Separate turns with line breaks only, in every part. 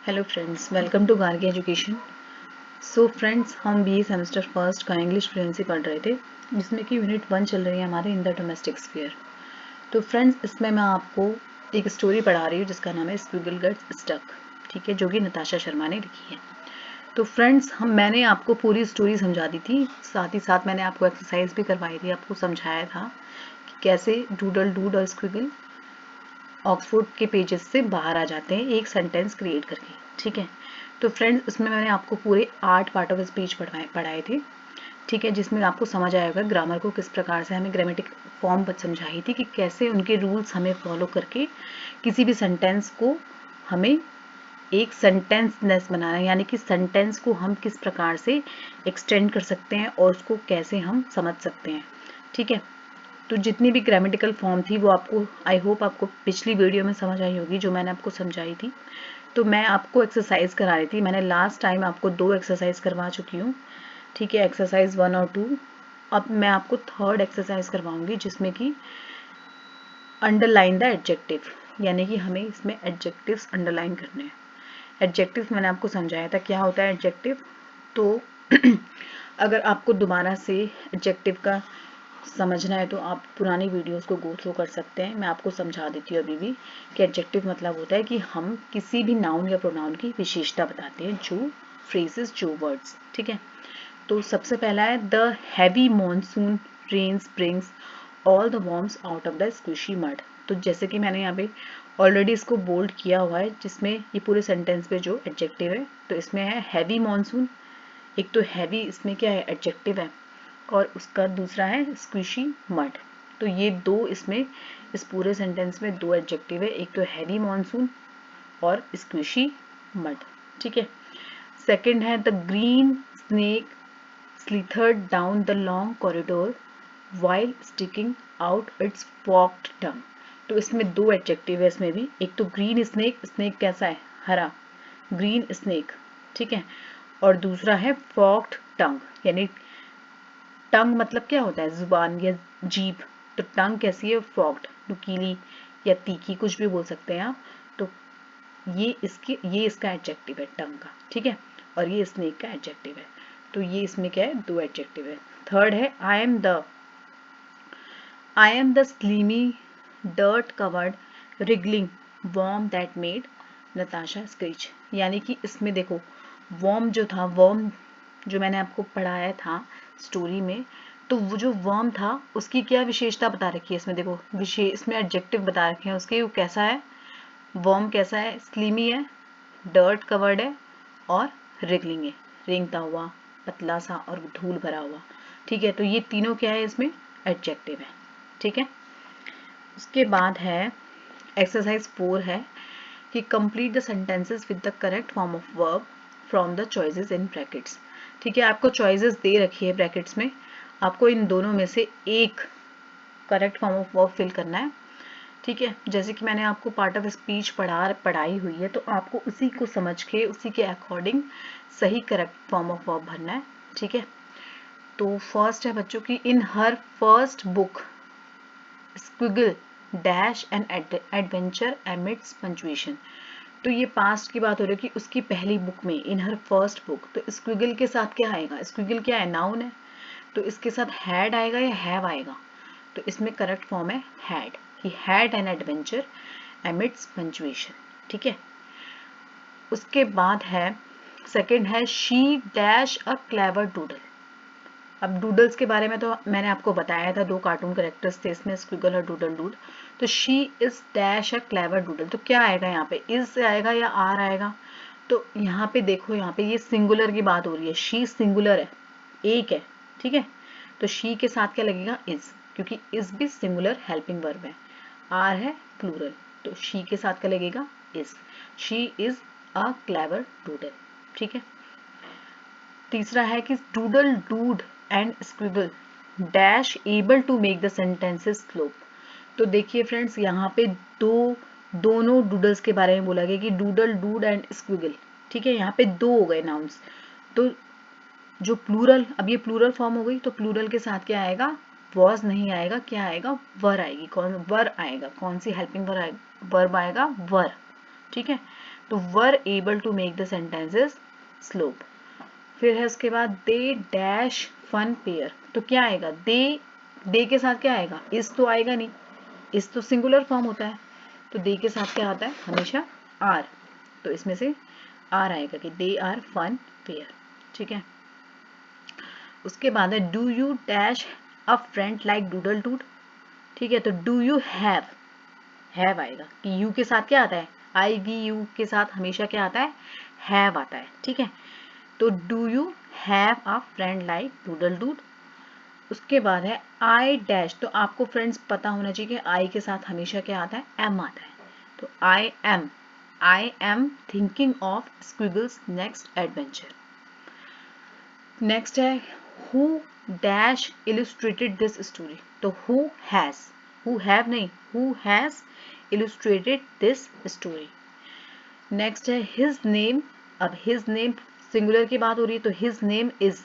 Hello friends, welcome to Gargi education. So friends, हम BA semester first का English fluency पढ़ रहे थे, जिसमें कि यूनिट 1 चल रही है हमारे इन द डोमेस्टिक स्फीयर। तो फ्रेंड्स, इसमें मैं आपको एक स्टोरी पढ़ा रही हूँ जिसका नाम है स्क्विगल गेट्स स्टक, ठीक है, जो कि नताशा शर्मा ने लिखी है। तो फ्रेंड्स, मैंने आपको पूरी स्टोरी समझा दी थी, साथ ही साथ मैंने आपको एक्सरसाइज भी करवाई थी, आपको समझाया था कि कैसे डूडल डूड और स्क्विगल ऑक्सफोर्ड के पेजेस से बाहर आ जाते हैं एक सेंटेंस क्रिएट करके, ठीक है। तो फ्रेंड्स, इसमें मैंने आपको पूरे 8 पार्ट ऑफ स्पीच पढ़ाए थे, ठीक है, जिसमें आपको समझ आएगा ग्रामर को किस प्रकार से हमें ग्रामेटिक फॉर्म समझाई थी कि कैसे उनके रूल्स हमें फॉलो करके किसी भी सेंटेंस को हमें एक सेंटेंसनेस बनाना है, यानी कि सेंटेंस को हम किस प्रकार से एक्सटेंड कर सकते हैं और उसको कैसे हम समझ सकते हैं, ठीक है। तो जितनी भी ग्रामेटिकल फॉर्म थी वो आपको, आई होप आपको पिछली वीडियो में समझ आई होगी जो मैंने आपको समझाई थी। तो मैं आपको एक्सरसाइज करा रही थी, मैंने लास्ट टाइम आपको 2 एक्सरसाइज करवा चुकी हूँ, ठीक है, एक्सरसाइज 1 और 2। अब मैं आपको थर्ड एक्सरसाइज करवाऊंगी जिसमें कि अंडरलाइन द एडजेक्टिव, यानी कि हमें इसमें एडजेक्टिव्स अंडरलाइन करने हैं। एडजेक्टिव मैंने आपको समझाया था क्या होता है एडजेक्टिव। तो अगर आपको दोबारा से एडजेक्टिव का समझना है तो आप पुरानी वीडियोस को गो थ्रू कर सकते हैं। मैं आपको समझा देती हूँ अभी भी कि एडजेक्टिव मतलब होता है कि हम किसी भी नाउन या प्रोनाउन की विशेषता बताते हैं, जो फ्रेजेस, जो वर्ड्स, ठीक है। तो सबसे पहला है the heavy monsoon rains brings all the worms out of the squishy mud. तो जैसे कि मैंने यहाँ पे ऑलरेडी इसको बोल्ड किया हुआ है, जिसमें ये पूरे सेंटेंस पे जो एडजेक्टिव है, तो इसमें है हैवी मॉनसून। एक तो हैवी इसमें क्या है एडजेक्टिव है, और उसका दूसरा है स्क्विशी मड। तो ये दो इसमें, इस पूरे सेंटेंस में 2 एडजेक्टिव है, एक तो हैवी मॉनसून और स्क्विशी मड, ठीक है। सेकंड है the green snake slithered down the long corridor while sticking out its forked tongue। तो इसमें 2 एडजेक्टिव है इसमें भी, एक तो ग्रीन स्नेक, स्नेक कैसा है, हरा, ग्रीन स्नेक, ठीक है, और दूसरा है फॉक्ड टंग, यानी टंग मतलब क्या होता है, जुबान या जीभ। तो टंग कैसी है, फॉक्ड, नुकीली या तीखी, कुछ भी बोल सकते हैं आप। तो ये इसका एडजेक्टिव है टंग का, ठीक है, और ये स्नेक का एडजेक्टिव है। तो ये इसमें क्या है, 2 एडजेक्टिव है। थर्ड है I am the slimy dirt covered wriggling worm that made Natasha screech. यानी कि इसमें देखो वॉर्म जो था, वॉर्म जो मैंने आपको पढ़ाया था स्टोरी में, तो वो जो वर्म था उसकी क्या विशेषता बता रखी है इसमें, देखो इसमें एडजेक्टिव बता रखे हैं उसके, वो कैसा है, वर्म कैसा है, स्लीमी है, डर्ट कवर्ड है और रिगलिंग है, रेंगता हुआ, पतला सा और धूल भरा हुआ, ठीक है। तो ये तीनों क्या है इसमें, एडजेक्टिव है, ठीक है। उसके बाद है एक्सरसाइज 4 है कि complete the sentences with the correct form of verb from the choices in brackets, ठीक है। आपको चॉइसेस दे रखी है ब्रैकेट्स में, आपको इन दोनों में से एक correct form of verb fill करना है, ठीक है। जैसे कि मैंने आपको पार्ट ऑफ स्पीच पढ़ाई हुई है, तो आपको उसी को समझ के उसी के अकॉर्डिंग सही करेक्ट फॉर्म ऑफ वर्ब भरना है, ठीक है। तो फर्स्ट है बच्चों की, in her first book Squiggle dash an adventure amidst punctuation. तो ये पास्ट की बात हो रही है कि उसकी पहली बुक में, इन हर फर्स्ट बुक, तो स्क्विगल के साथ क्या आएगा, स्क्विगल क्या है, नाउन है, तो इसके साथ हैड आएगा या हैव आएगा। तो इसमें करेक्ट फॉर्म है had, he had an adventure amidst punctuation, ठीक है। उसके बाद है सेकंड है she dash a clever doodle. अब डूडल्स के बारे में तो मैंने आपको बताया था, 2 कार्टून कैरेक्टर्स थे इसमें, स्क्विगल और डूडल डूड। तो she is dash a clever doodle, तो क्या आएगा यहाँ पे, इज से आएगा या आर आएगा। तो यहाँ पे देखो, यहाँ पे ये सिंगुलर की बात हो रही है, शी सिंगुलर है, एक है, ठीक है। तो शी के साथ क्या लगेगा, इज, क्योंकि इज भी सिंगुलर हेल्पिंग वर्ब है। आर है प्लूरल, तो शी के साथ क्या लगेगा, is, she is a clever doodle, ठीक है। तीसरा है कि Doodle Dude and Squiggle dash able to make the sentences slope. तो देखिए फ्रेंड्स, यहाँ पे दोनों डूडल्स के बारे में बोला गया कि डूडल डूड एंड स्क्विगल, ठीक है। यहाँ पे 2 हो गए नाउन्स, तो जो प्लूरल, अब ये प्लूरल फॉर्म हो गई, तो प्लूरल के साथ क्या आएगा, वॉज नहीं आएगा, क्या आएगा, वर आएगी, कौन वर आएगा, कौन सी हेल्पिंग वर्ब आएगा, वर, ठीक है। तो were able to make the sentences slope. फिर है उसके बाद दे डैश फन पेयर, तो क्या आएगा, दे के साथ क्या आएगा, इस तो आएगा नहीं, इस तो सिंगुलर फॉर्म होता है, तो दे के साथ क्या आता है हमेशा आर, तो इसमें से आर आएगा कि दे आर फन पेयर। ठीक है, उसके बाद है do you dash a friend like doodle dude. ठीक है, तो डू यू हैव आएगा कि यू के साथ क्या आता है, आई वी यू के साथ हमेशा क्या आता है, हैव आता है। ठीक है, तो do you have a friend like doodle Dude. उसके बाद है आई डैश, तो आपको फ्रेंड्स पता होना चाहिए कि आई के साथ हमेशा क्या आता है, एम आता है, तो I am thinking of Squiggle's next adventure. Next है who dash illustrated this story, तो हु हैव नहीं, who has illustrated this story. Next है हिज नेम, अब हिज नेम सिंगुलर की बात हो रही है, तो हिज नेम इज,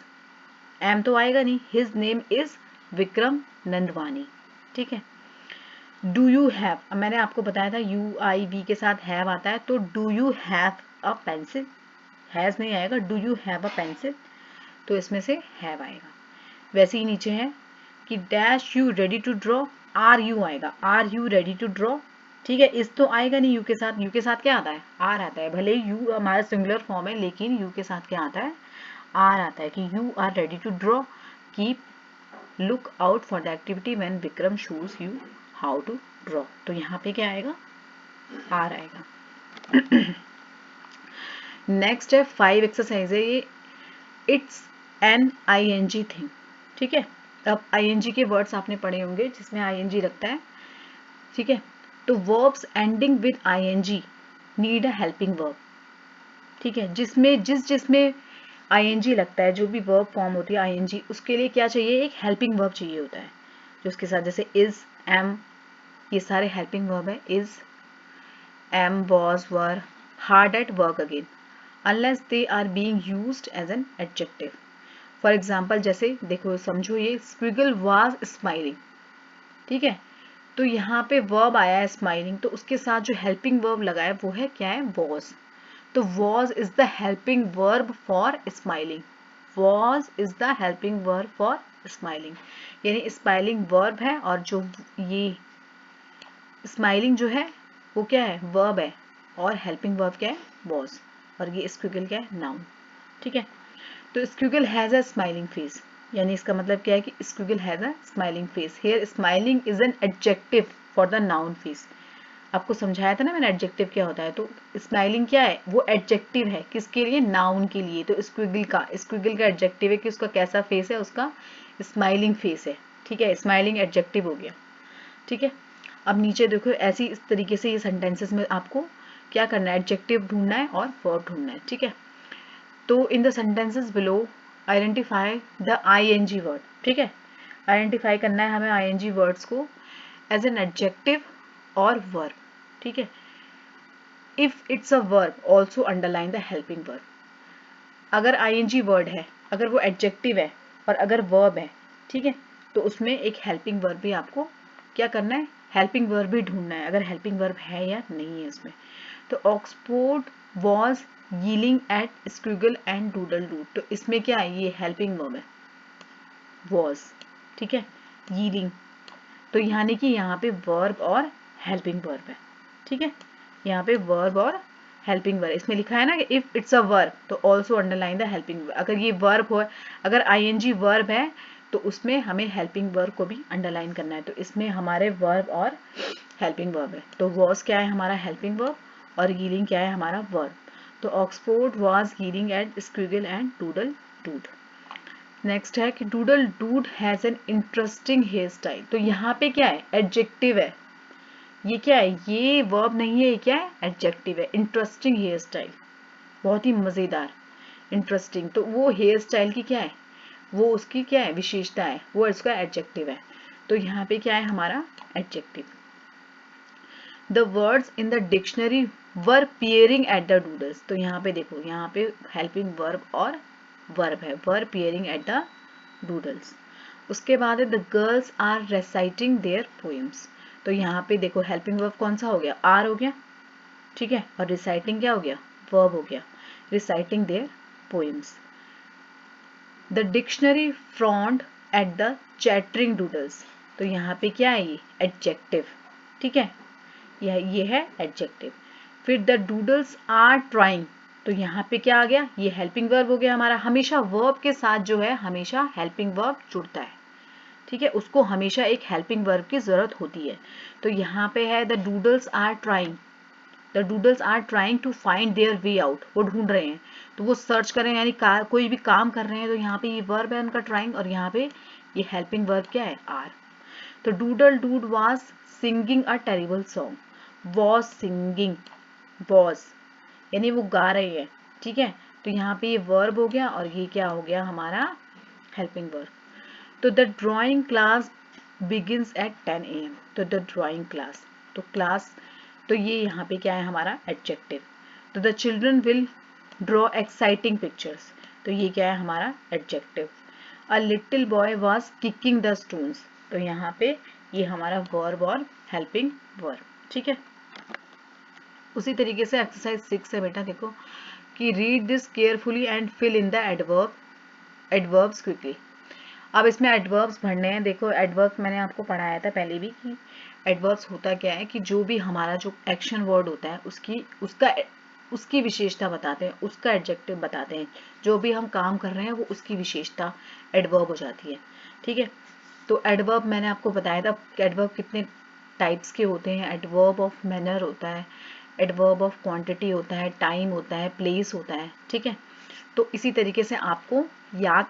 एम तो आएगा नहीं, his name is Vikram Nandwani. ठीक है, डू यू हैव, अब मैंने आपको बताया था यू आई वी के साथ हैव आता है, तो do you have a pencil, has नहीं आएगा, do you have a pencil, तो इसमें से हैव आएगा। वैसे ही नीचे है कि dash you ready to draw, are you आएगा, are you ready to draw. ठीक है, इस तो आएगा नहीं, यू के साथ, यू के साथ क्या आता है, आर आता है, भले ही यू हमारा सिंगुलर फॉर्म है लेकिन यू के साथ क्या आता है, आर आता है, कि you are ready to draw, keep look out for the activity when Vikram shows you how to draw, तो यहाँ पे क्या आएगा, आर आएगा। नेक्स्ट है 5 एक्सरसाइज है ये, it's an I N G thing. ठीक है, अब आई एन जी के वर्ड्स आपने पढ़े होंगे जिसमें आई एन जी लगता है। ठीक है, तो verbs ending with I N G need a helping verb. ठीक है, जिसमें आई एन जी लगता है, जो भी वर्ब फॉर्म होती है आई एन जी, उसके लिए क्या चाहिए, एक हेल्पिंग वर्ब चाहिए होता है, जो उसके साथ, जैसे इज, एम, ये सारे हेल्पिंग वर्ब है, is, am, was, were, hard at work again, unless they are being used as an adjective. For example, जैसे देखो समझो ये squiggle was smiling। ठीक है, तो यहाँ पे verb आया है smiling, तो उसके साथ जो helping verb लगा है वो है क्या है, was। तो was is the helping verb for smiling, was is the helping verb for smiling, यानी smiling verb है और जो ये स्माइलिंग जो है वो क्या है, वर्ब है, और हेल्पिंग वर्ब क्या है, was, और ये स्क्विगल क्या है, नाउन। ठीक है, तो Squiggle has a smiling face, यानी इसका मतलब क्या है कि Squiggle has a smiling face. Here smiling is an adjective for the noun face. आपको समझाया था ना मैंने एडजेक्टिव क्या होता है, तो स्माइलिंग क्या है, वो एडजेक्टिव है, किसके लिए, नाउन के लिए। तो स्क्विगल का एडजेक्टिव है कि उसका कैसा फेस है, उसका स्माइलिंग फेस है। ठीक है, स्माइलिंग एडजेक्टिव हो गया। ठीक है, अब नीचे देखो ऐसी इस तरीके से ये सेंटेंसेस में आपको क्या करना है, एडजेक्टिव ढूंढना है और वर्ब ढूंढना है। ठीक है, तो in the sentences below identify the ING word. ठीक है, आइडेंटिफाई करना है हमें आईएनजी वर्ड्स को एज एन एडजेक्टिव और वर्ब। ठीक है, if it's a verb also underline the helping verb. अगर आईएनजी वर्ड है, अगर वो एडजेक्टिव है और अगर वर्ब है, ठीक है, तो उसमें एक हेल्पिंग वर्ब भी आपको क्या करना है, हेल्पिंग वर्ब भी ढूंढना है, अगर हेल्पिंग वर्ब है या नहीं है उसमें। तो Oxford was yelling at Squiggle and Doodle dude, तो इसमें क्या है, ये हेल्पिंग वर्ब है, वॉज। ठीक है, यीलिंग, तो यानी कि यहाँ पे वर्ब और हेल्पिंग वर्ब है। ठीक है, यहाँ पे वर्ब और हेल्पिंग वर्ब, इसमें लिखा है ना कि इफ इट्स अ वर्ब तो also underline the helping verb. अगर ये वर्ब हो, अगर आईएनजी वर्ब है तो उसमें हमें हेल्पिंग वर्ब को भी अंडरलाइन करना है। तो इसमें हमारे वर्ब और हेल्पिंग वर्ब है, तो वॉज क्या है हमारा हेल्पिंग वर्ब और यीलिंग क्या है हमारा वर्ब। तो Oxford was yelling at Squiggle and Doodle Dude. Next है कि Doodle Dude has an interesting hair style, तो यहाँ पे क्या है, एडजेक्टिव है, ये क्या है, ये वर्ब नहीं है, ये क्या है, एडजेक्टिव है। इंटरेस्टिंग हेयर स्टाइल, बहुत ही मजेदार, इंटरेस्टिंग, तो वो हेयर स्टाइल की क्या है, वो उसकी क्या है, विशेषता है, वो इसका एडजेक्टिव है। तो यहाँ पे क्या है हमारा adjective. The words in the dictionary were peering at the doodles, तो यहाँ पे देखो, यहाँ पे हेल्पिंग वर्ब और वर्ब है, were peering at the doodles. उसके बाद है the girls are reciting their poems, तो यहाँ पे देखो हेल्पिंग वर्ब कौन सा हो गया, आर हो गया। ठीक है, और रिसाइटिंग क्या हो गया, वर्ब हो गया, reciting their poems. The dictionary frowned at the chattering doodles, तो यहाँ पे क्या है, ये एडजेक्टिव, ठीक है, ये है एडजेक्टिव। फिर द डूडल्स आर ट्राइंग, तो यहाँ पे क्या आ गया, ये हेल्पिंग वर्ब हो गया हमारा। हमेशा वर्ब के साथ जो है हमेशा हेल्पिंग वर्ब जुड़ता है, ठीक है, उसको हमेशा एक हेल्पिंग वर्ब की जरूरत होती है। तो यहाँ पे है the doodles are trying, the doodles are trying to find their way out, वो ढूंढ रहे हैं, तो वो सर्च कर रहे हैं, यानी कोई भी काम कर रहे हैं, तो यहाँ पे ये वर्ब है उनका ट्राइंग, और यहाँ पे ये हेल्पिंग वर्ब क्या है, आर। तो doodle dude was singing a terrible song, was singing, was यानी वो गा रहे हैं, ठीक है, तो यहाँ पे ये वर्ब हो गया और ये क्या हो गया हमारा हेल्पिंग वर्ब। तो the drawing class begins at 10 AM, तो द ड्राइंग क्लास, तो क्लास, तो ये यहाँ पे क्या है हमारा एडजेक्टिव। तो the children will draw exciting pictures, तो ये क्या है हमारा adjective. A little boy was kicking the stones, तो यहाँ पे ये हमारा वर्ब और हेल्पिंग वर्ब, ठीक है। उसी तरीके से एक्सरसाइज 6 है बेटा, देखो कि read this carefully and fill in the adverbs quickly. अब इसमें एडवर्ब्स भरने हैं। देखो एडवर्ब्स मैंने आपको पढ़ाया था पहले भी कि एडवर्ब्स होता क्या है कि जो भी हमारा जो एक्शन वर्ड होता है उसकी विशेषता बताते हैं, उसका एडजेक्टिव बताते हैं, जो भी हम काम कर रहे हैं वो उसकी विशेषता एडवर्ब हो जाती है, ठीक है। तो एडवर्ब मैंने आपको बताया था कि एडवर्ब कितने टाइप्स के होते हैं। एडवर्ब ऑफ मैनर होता है, एडवर्ब ऑफ क्वांटिटी होता है, टाइम होता है, प्लेस होता है, ठीक है। तो इसी तरीके से आपको याद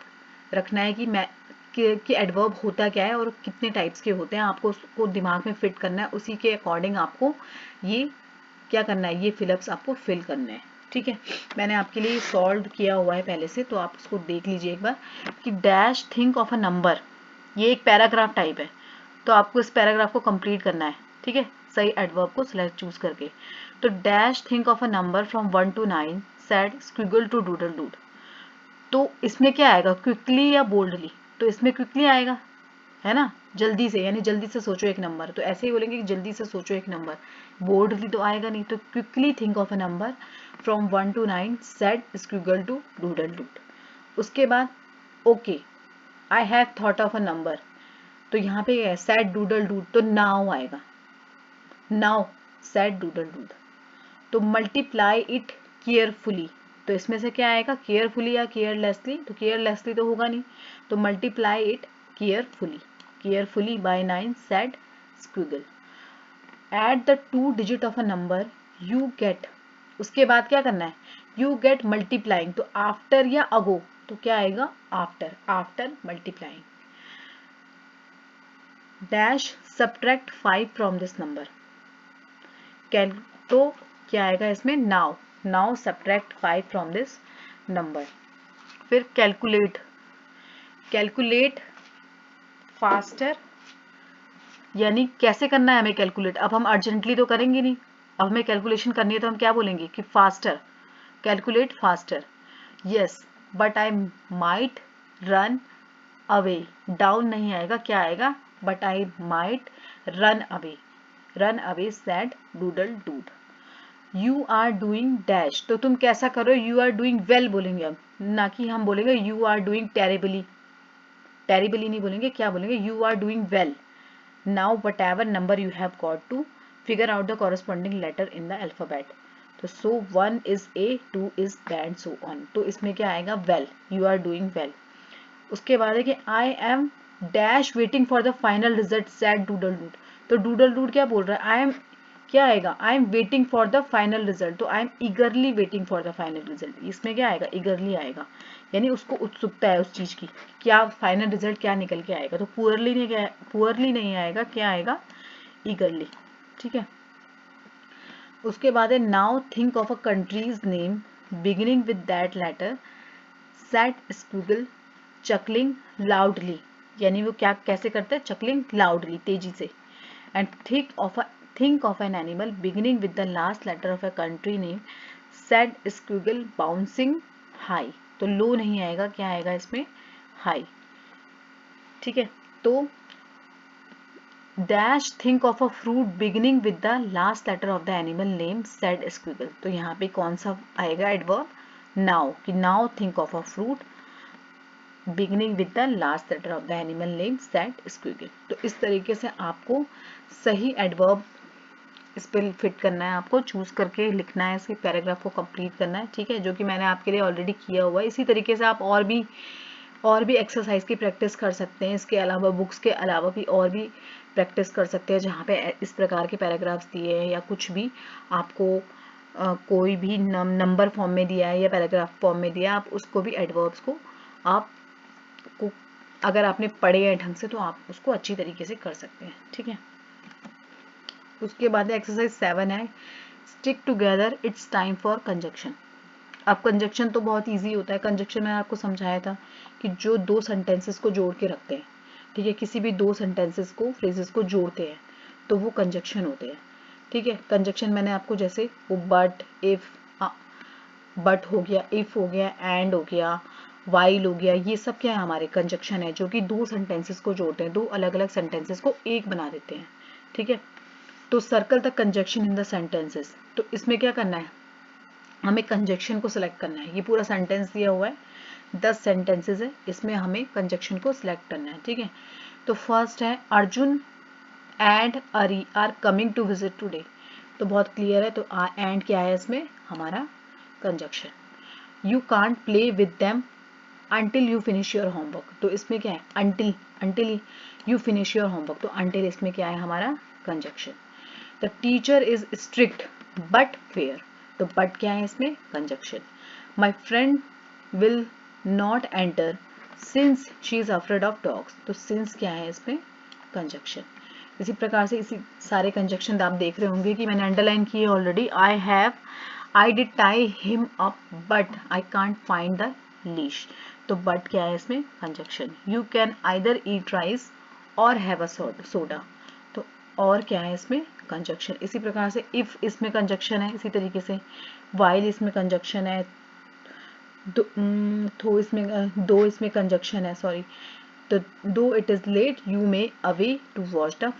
रखना है कि एडवर्ब होता क्या है और कितने टाइप्स के होते हैं, आपको उसको दिमाग में फिट करना है, उसी के अकॉर्डिंग आपको ये क्या करना है, ये फिलअप्स आपको फिल करने हैं, ठीक है। मैंने आपके लिए सॉल्व किया हुआ है पहले से, तो आप उसको देख लीजिए एक बार कि dash think of a number, ये एक पैराग्राफ टाइप है, तो आपको इस पैराग्राफ को कंप्लीट करना है, ठीक है, सही एडवर्ब को सिलेक्ट चूज करके। तो dash think of a number from 1 to 9 said Squiggle to Doodle dude, तो इसमें क्या आएगा, क्विकली या बोल्डली, तो इसमें क्विकली आएगा, है ना, जल्दी से, यानी जल्दी से सोचो एक नंबर, तो ऐसे ही बोलेंगे कि जल्दी से सोचो एक नंबर, बोल्डली तो आएगा नहीं, तो quickly think of a number from 1 to 9 said Squiggle to Doodle Dude. उसके बाद okay I have thought of a number, तो यहाँ पे है सेड डूडल डूड, तो नाउ आएगा, नाउ सेड डूडल डूड। तो मल्टीप्लाई इट केयरफुली, तो इसमें से क्या आएगा, केयरफुली या केयरलेसली, तो केयरलेसली तो होगा नहीं, तो multiply it carefully, carefully by 9 said Squiggle. At the 2 digit of a number you get, उसके बाद क्या करना है, यू गेट मल्टीप्लाइंग, तो आफ्टर या अगो, तो क्या आएगा after, after multiplying. Dash subtract 5 from this number, तो क्या आएगा इसमें, now, now subtract 5 from this number. फिर कैलकुलेट, कैलकुलेट फास्टर, यानी कैसे करना है हमें कैलकुलेट, अब हम अर्जेंटली तो करेंगे नहीं, अब हमें कैलकुलेशन करनी है, तो हम क्या बोलेंगे कि faster, calculate faster. Yes but I might run away, down नहीं आएगा, क्या आएगा, but I might run away, run away sad doodle dude. You are doing dash, तो तुम कैसा करो, यू आर डूइंग वेल बोलेंगे अब, ना कि हम बोलेंगे you are doing terribly, terribly नहीं बोलेंगे, क्या बोलेंगे, you are doing well. Now whatever number you have got to figure out the corresponding letter in the alphabet, तो so 1 is A, 2 is B and, so on, तो इसमें क्या आएगा, well, you are doing well. उसके बाद है कि I am dash waiting for the final result sad doodle dude, तो डूडल डूड क्या बोल रहा है, आई एम, क्या आएगा, I am waiting for the final result, तो I am eagerly waiting for the final result, इसमें क्या आएगा, ईगरली आएगा, यानी उसको उत्सुकता है उस चीज की, क्या फाइनल रिजल्ट क्या निकल के आएगा, तो पुअरली नहीं, क्या पुअरली नहीं आएगा, क्या आएगा, ईगरली, ठीक है। उसके बाद है now think of a country's name beginning with that letter said Squiggle chuckling loudly, यानी वो क्या कैसे करते हैं, चकलिंग लाउडली, तेजी से। And think of an animal beginning with the last letter of a country name said Squiggle bouncing high, तो low नहीं आएगा, क्या आएगा इसमें, हाई, ठीक है। तो dash think of a fruit beginning with the last letter of the animal name said Squiggle. तो यहाँ पे कौन सा आएगा एडवर्ब? नाउ, कि now think of a fruit beginning with the last letter of the animal name said Squiggle. तो इस तरीके से आपको सही एडवर्ब इस पर फिट करना है, आपको चूज करके लिखना है, इसके पैराग्राफ को कंप्लीट करना है, ठीक है, जो कि मैंने आपके लिए ऑलरेडी किया हुआ है। इसी तरीके से आप और भी एक्सरसाइज की प्रैक्टिस कर सकते हैं। इसके अलावा बुक्स के अलावा भी और भी प्रैक्टिस कर सकते हैं जहाँ पे इस प्रकार के पैराग्राफ्स दिए हैं, या कुछ भी आपको कोई भी नंबर फॉर्म में दिया है या पैराग्राफ फॉर्म में दिया है, आप उसको भी एडवर्ब्स को आपको अगर आपने पढ़े हैं ढंग से तो आप उसको अच्छी तरीके से कर सकते हैं, ठीक है। उसके बाद एक्सरसाइज 7 है, stick together it's time for conjunction. अब कंजक्शन तो बहुत इजी होता है। कंजक्शन मैंने आपको समझाया था कि जो दो सेंटेंसेस को जोड़ के रखते हैं, ठीक है, किसी भी दो सेंटेंसेस को, फ्रेजेस को जोड़ते हैं तो वो कंजक्शन होते हैं, ठीक है। कंजक्शन मैंने आपको जैसे वो बट, इफ, बट हो गया, इफ हो गया, एंड हो गया, वाइल हो गया, ये सब क्या है? हमारे कंजक्शन है, जो कि दो सेंटेंसेस को जोड़ते हैं, दो अलग अलग सेंटेंसेस को एक बना देते हैं, ठीक है। तो circle the conjunction in the sentences. तो इसमें क्या करना है? हमें कंजक्शन को सिलेक्ट करना है। ये पूरा सेंटेंस दिया हुआ है, 10 सेंटेंसेस है, इसमें हमें कंजक्शन को सिलेक्ट करना है, ठीक है। तो फर्स्ट है Arjun and Ari are coming to visit today. तो बहुत क्लियर है, तो एंड क्या है इसमें? हमारा conjunction. You can't play with them until you finish your homework. तो इसमें क्या है? Until you finish your homework. तो अंटिल इसमें क्या है? हमारा conjunction. The teacher is strict but fair. तो बट क्या है इसमें? Conjunction. My friend will not enter since she is afraid of dogs. तो सिंस क्या है इसमें? कंजक्शन। इसी प्रकार से इसी सारे कंजक्शन आप देख रहे होंगे कि मैंने अंडरलाइन किए already. I did tie him up but I can't find the leash. तो बट क्या है इसमें? Conjunction. You can either eat rice और हैव अ सोडा। तो और क्या है इसमें? कंजक्शन। इसी प्रकार से इफ इसमें कंजक्शन है, इसी तरीके से वाइल इसमें कंजक्शन है, दो इसमें कंजक्शन है, सॉरी। तो though it is late you may away to watch the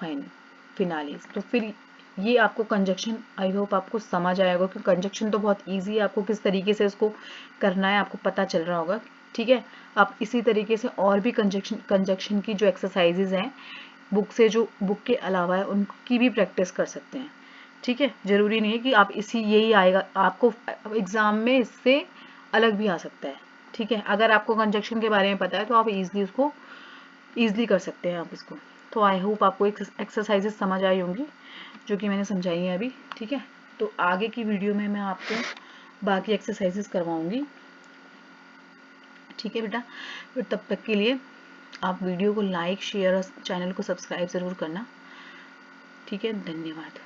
finales. तो फिर ये आपको कंजक्शन, आई होप आपको समझ आएगा कि कंजक्शन तो बहुत इजी है, आपको किस तरीके से इसको करना है आपको पता चल रहा होगा, ठीक है। आप इसी तरीके से और भी कंजक्शन की जो एक्सरसाइजेज हैं बुक से, जो बुक के अलावा है, उनकी भी प्रैक्टिस कर सकते हैं, ठीक है। जरूरी नहीं है कि आप यही आएगा, आपको एग्जाम में इससे अलग भी आ सकता है, ठीक है। अगर आपको कंजक्शन के बारे में पता है तो आप इजीली कर सकते हैं आप इसको। तो आई होप आपको एक्सरसाइजेस समझ आई होंगी जो कि मैंने समझाई है अभी, ठीक है। तो आगे की वीडियो में मैं आपको बाकी एक्सरसाइजेस करवाऊंगी, ठीक है बेटा। फिर तब तक के लिए आप वीडियो को लाइक, शेयर और चैनल को सब्सक्राइब ज़रूर करना, ठीक है। धन्यवाद।